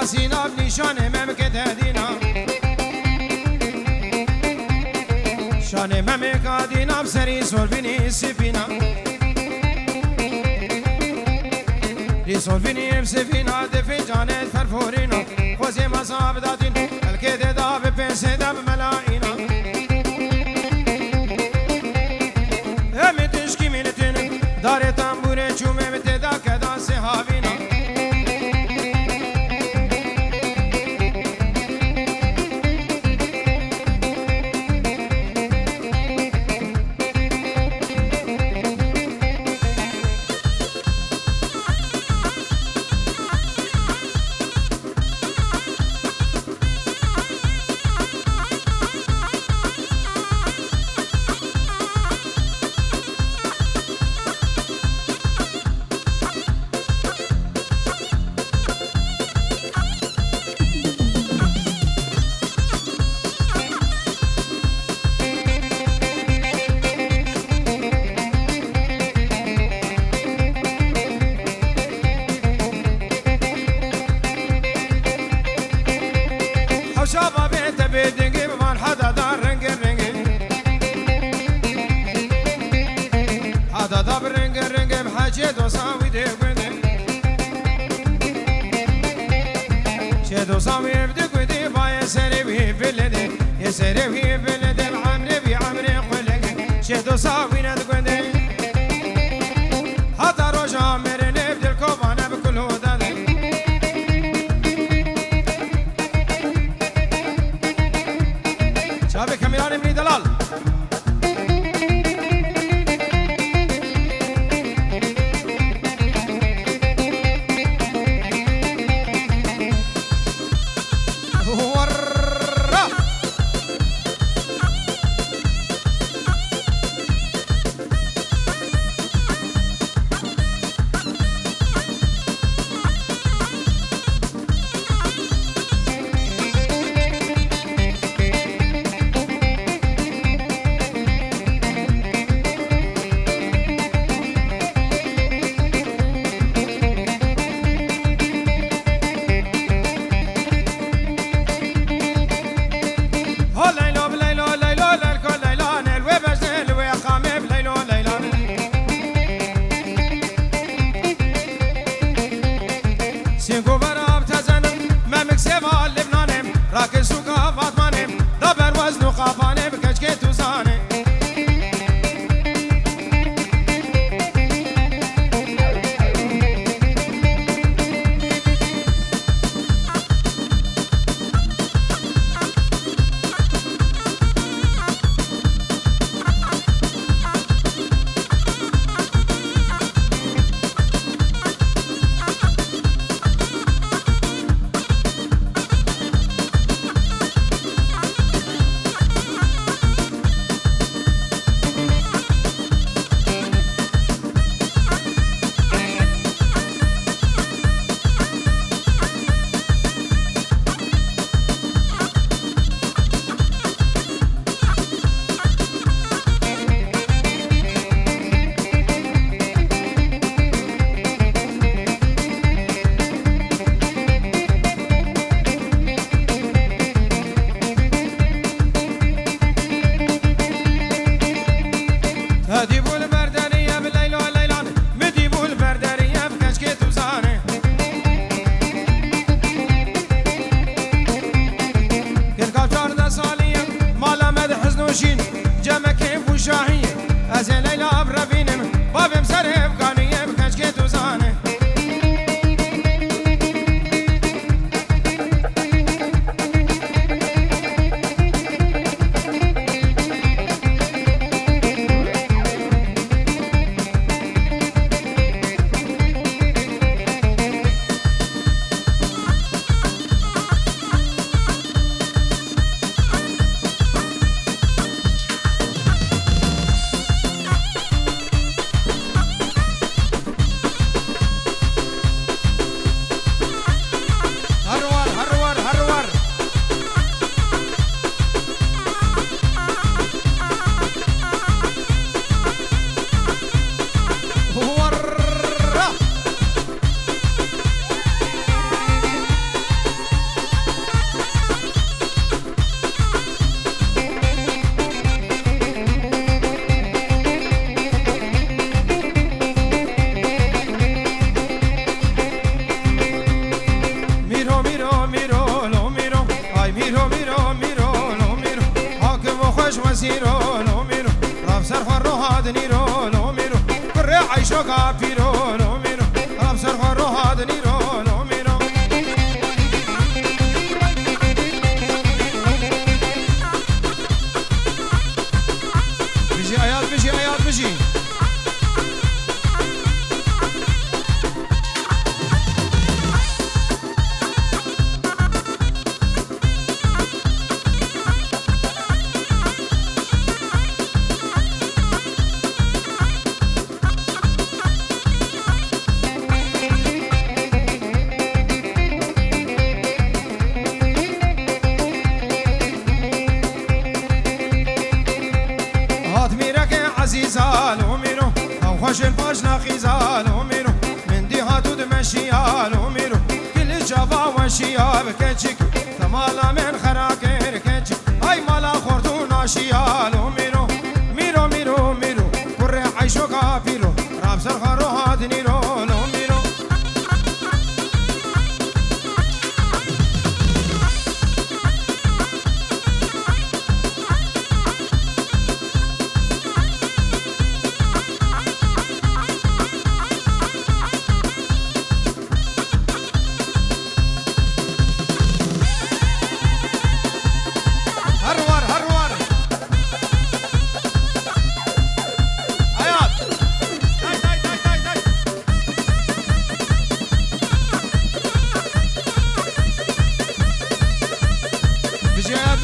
سينا بنشان ممكن هدينا شان ممك هدينا بسري سولفيني سفينة لسولفيني بسفينة دفي جانت فرفورينا خوزي مصاب داتين الكيد داب بيسي داب ملائنا هم تشكي ملتين دار تنبوري چومي بتدا كدا سهابينا شابا بيت بيدنجي بمان حدا دار رنج الرنج حدا دار رنج الرنج بحاجة دوساوي دي قدي شدو ساوي بدي قدي باي سري بي بلدي يسري بي بلدي بعمري بي عمري قلقي شدو ساوي ند قدي حدا روجا مرني بدي الكوبانة بكل هدادي شباب كاميران مني دلال ورا سيرو لو ميرو راب سرخ الروحات نيرو لو ميرو كري عيشو كابيرو لو ميرو راب سرخ الروحات نيرو لو ميرو بيجي آيات بيجي آيات بيجي عزيزال وميرو او خوش الباجنا خيزال وميرو من دي هاتو دمشيال وميرو كل جابا وشيا بكتشك ثمالا من خراكير كتشك هاي مالا خورتو ناشيال وميرو ميرو ميرو ميرو كري عيشو كابيرو راب سرخارو هاد نيرو لو ميرو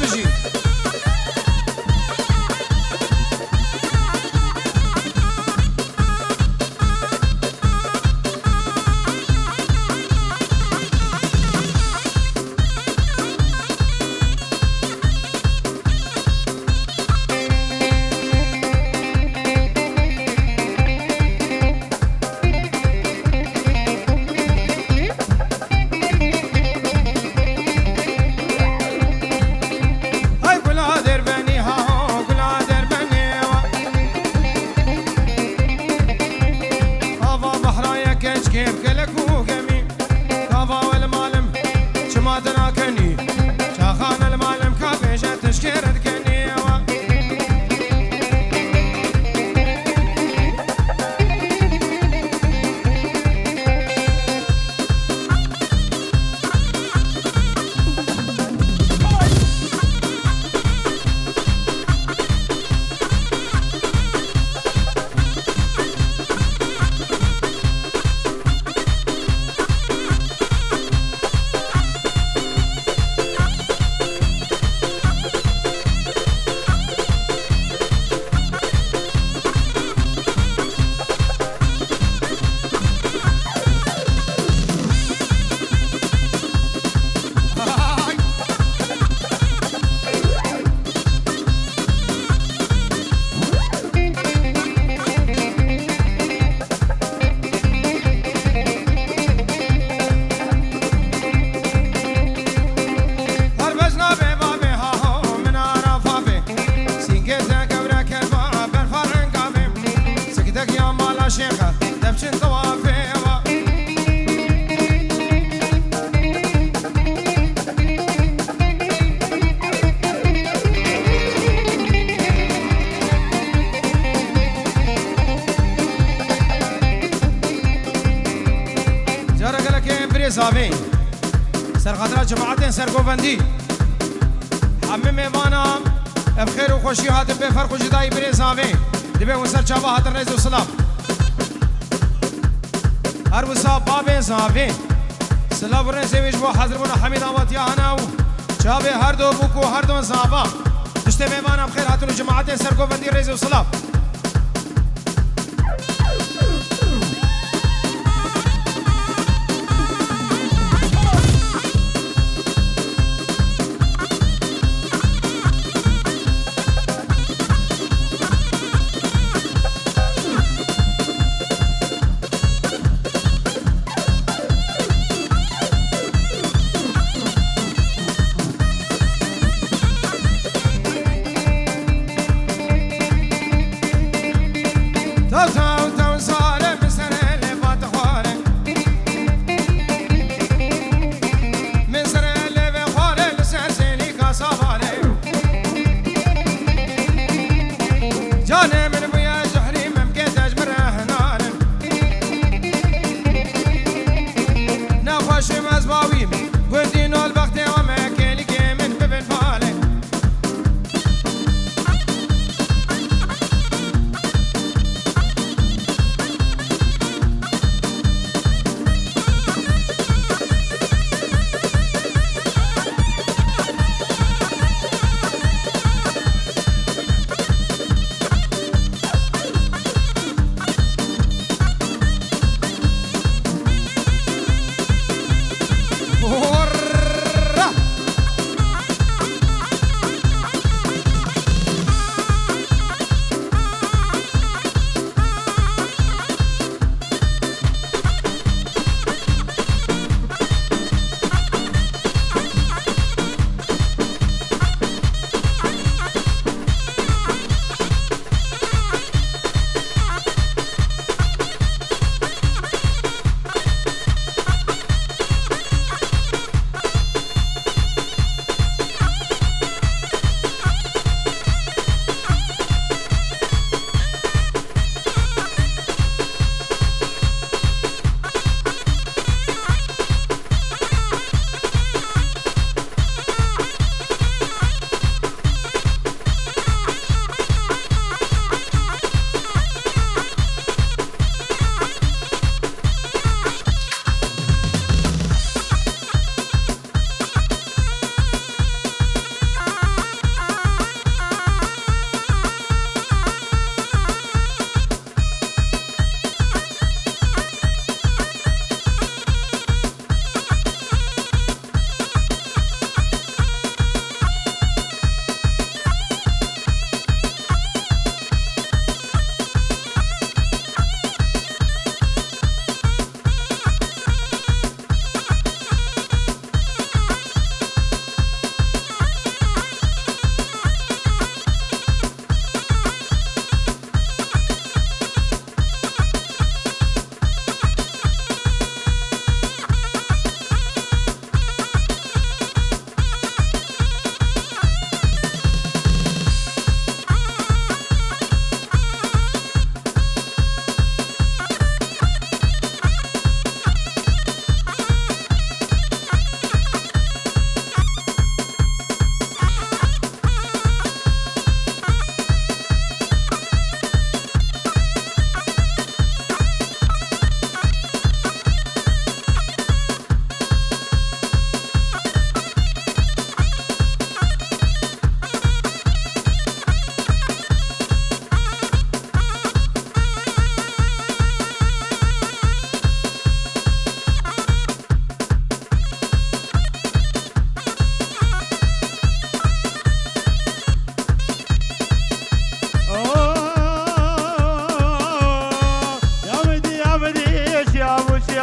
بيجي كيف كلك وقمي كافا والمالم شما تراكني شاخان المالم كافيشة تشكيرت كني شيخة دبشن طوافي جارة قالك بريزافي سر خاطرات جماعتين سر قوفندي حمم ايوانا بخير وخوشي هاتم بفرق جداي بريزافي دبي وسر شابا هاتن رئيس وسلام هر وصاب بابين صافين سلام ورن سويش بو حضر بنا حميد آمات يا هناو شابه هر دو بوكو هر دو صافا دشت ميمانا بخير هاتون جماعتين سرقو بندي رئيس وسلام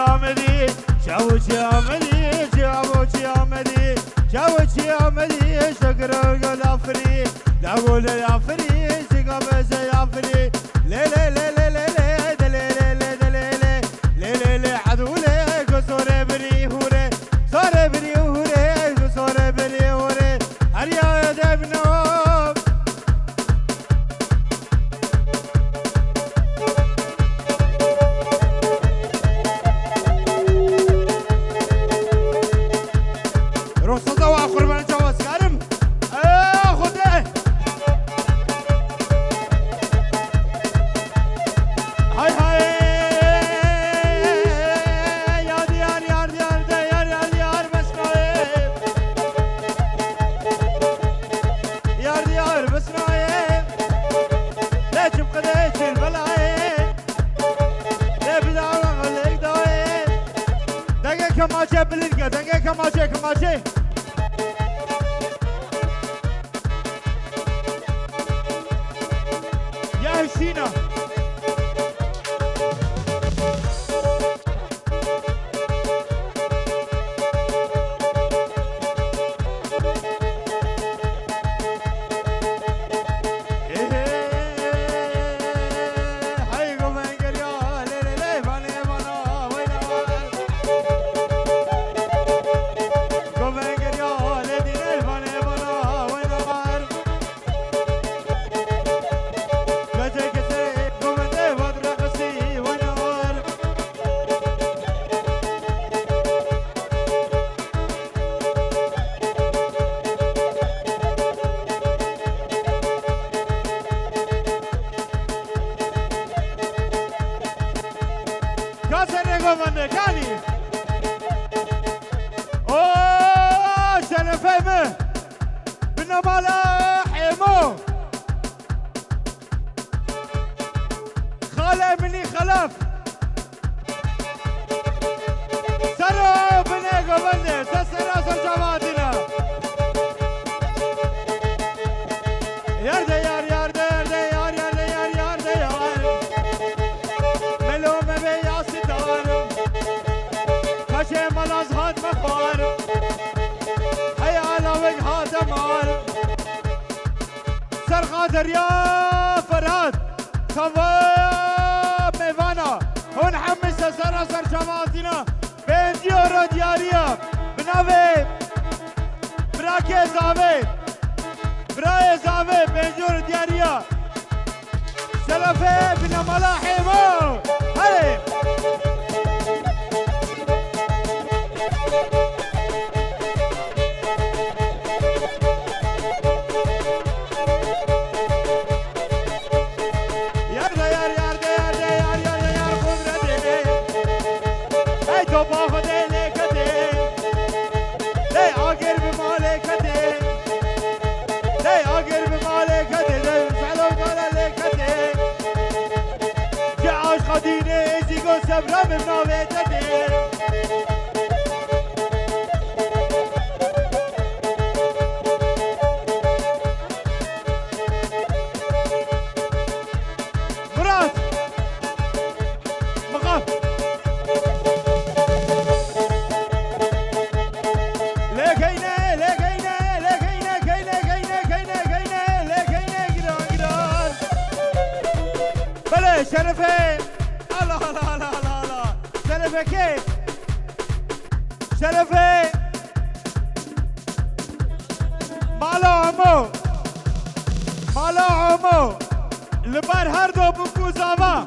آمدی چاوچی آمدی چاوچی آمدی چاوچی آمدی شکر گل آفری داغول آفری سیگا بز آفری لی لی لی لی لی لی لی لی لی عدوله گسوره بری هوره سوره بری هوره گسوره بری هوره هریا دبنو کماچه یا حسینا دريا فرهاد صواب ميفانا هون حمس سر جماعتنا بين ديورو دياريا بنافي براكي زاوي براي زاوي بين ديورو دياريا سلفي بن ملاحمو هلي سبرا بناوي تدي مراد مقاف لكينا لكينا لكينا كينا كينا كينا كينا لكينا جران جران بلا شرفي الله الله الله شرفه كيف شرفه مالا عمو لبر هر دو بکو زاوا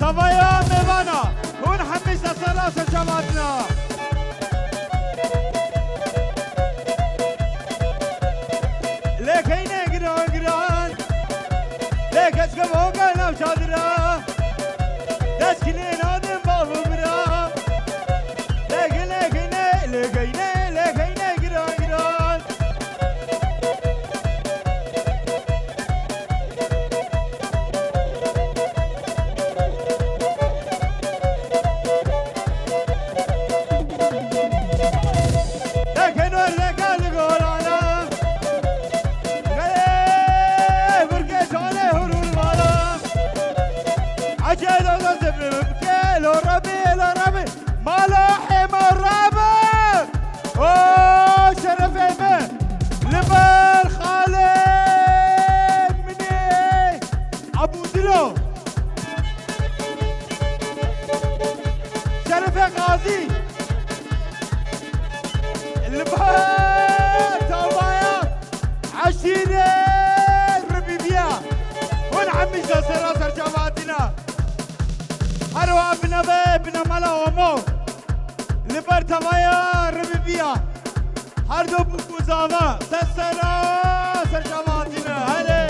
زوایا میوانا اون همیشه سلاس جماعتنا لیکینه گران گران لیکش که بوگا نو چادرا دست کلی نادم بابو برا لیکینه گران گران غازي البحر توايا عشيرة ربيبيا ونعمي ساسرا سرجواتنا هروا بنا ملا ومو البحر توايا ربيبيا هر دو بوزاوا ساسرا سرجواتنا هلي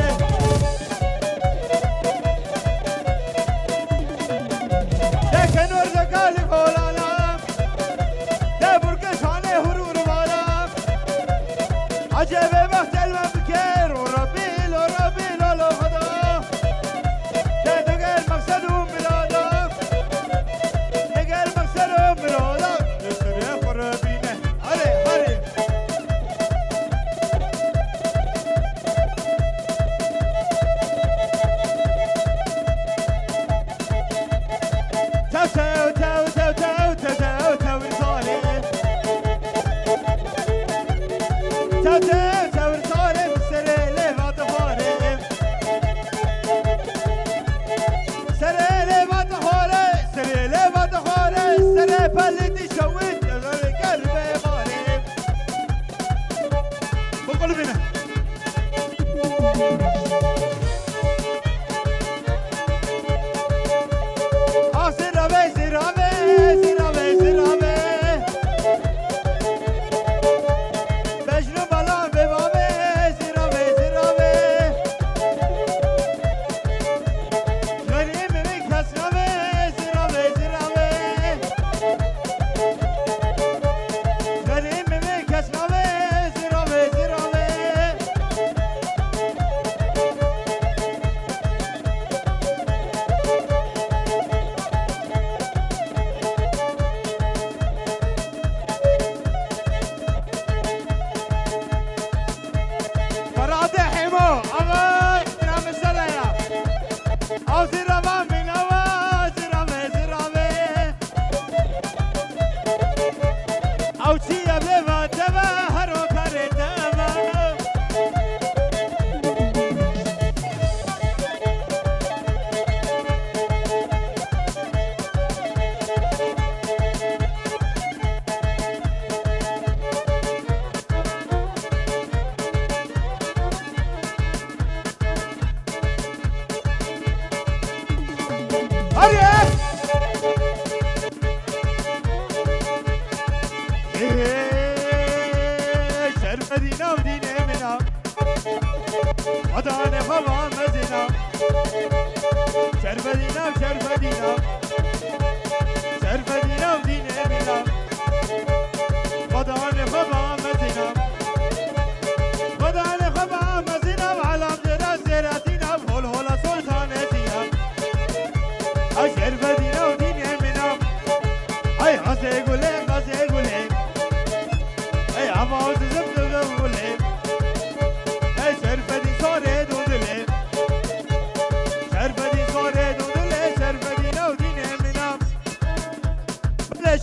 لكن ورد قالي فولانا ده برقشاني هرور والا عجب وقت المبكر وربي لولو خدا ده دقل مقصدهم بلادا دقل مقصدهم بلادا يسري خربينه هري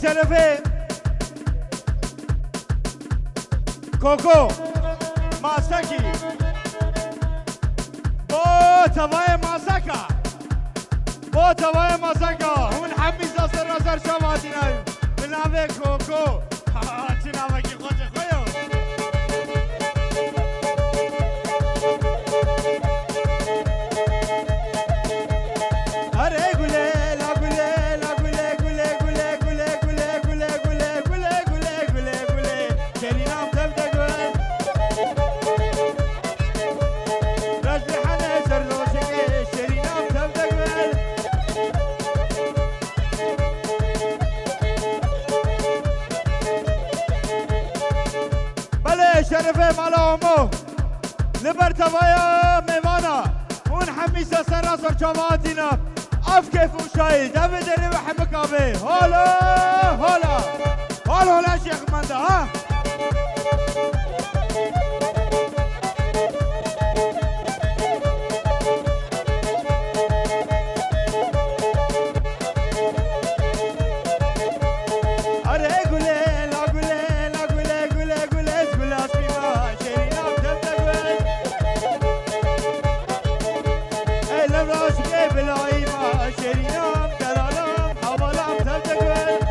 شرفه کوکو ماسکی با توای ماسکا اون حمیزا سر شماتینا بنامه کوکو چی نامه کی خوش خویو اره گله لا گله لا گله گله گله گله گله گله گله گله گله گله گله شرینام تبدا گل رجل حنا سرلوشك شرینام تبدا گل بله شرفه مالا امو لبر توایا میوانا اون حمیسا سر سرچواتینا اف كيف وشاي دابا داري بحبك ابي هلا شيخ مندا ها شرینام دلالام حوالام تبدگل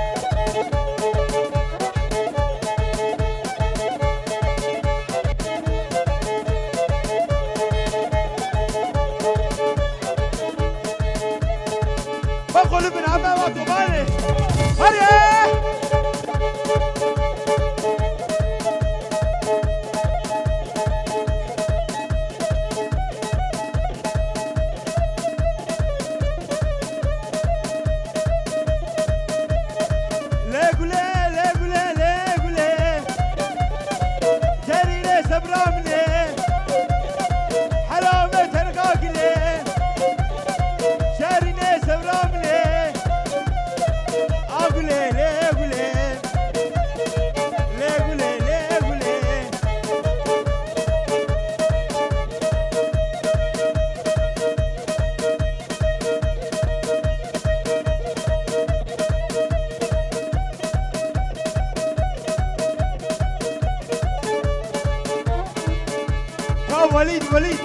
ولید ولید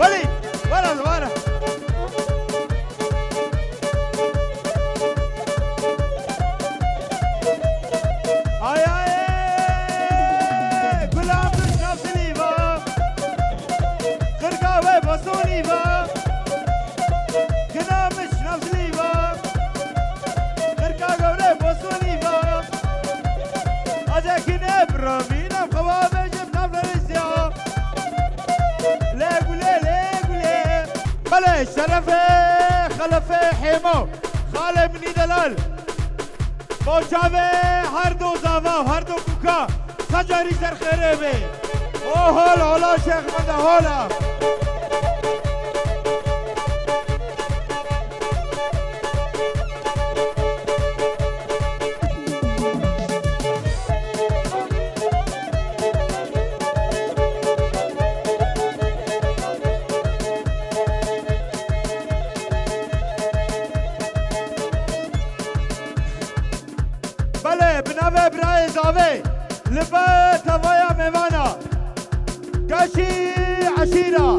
ولید ورا آی آی گلام نفس لیوا خرقاوه بسونی با گلامش نفس لیوا خرقاوه بسونی با أجاكني برامينا بخوابة جبنا بلارسيا لا قولي بلا شرفي خلفي حيمو خالي مني دلال بوشافي هردو زافا وهردو كوكا سجاري سر خريبي اوه هولا شيخ مدى هولا بله بنابه برای زاوه لبا توایا میوانا کشی عشیرا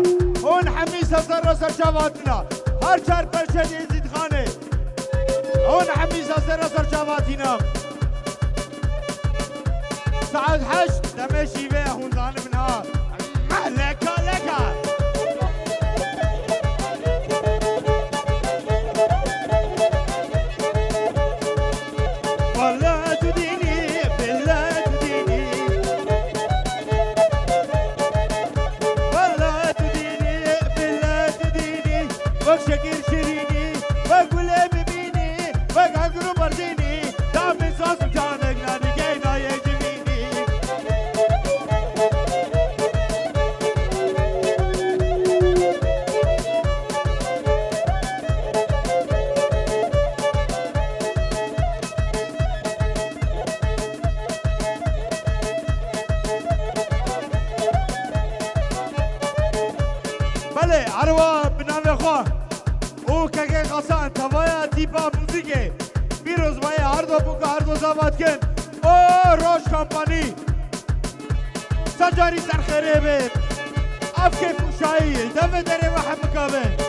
اون حمیسه سر سر شواتنا هر چار پرچه یزید خانه اون حمیسه سر شواتنا ساعت 8 دمشی به هون زانه منها لکا لکا والله تديني بالله تديني والله تديني بالله تديني وك شكير شريني وك ولا ببيني وك عقرو برديني دام صاص جانك نادي جينا يجميني بله عروا بنام خواه او که قصان توایا تیپا موزیکه بیروز باید هر دو بوکا هر دو زباد کن او روش کمپانی سجاری سر خریبه افکه فوشایی دفع داره و حمکابه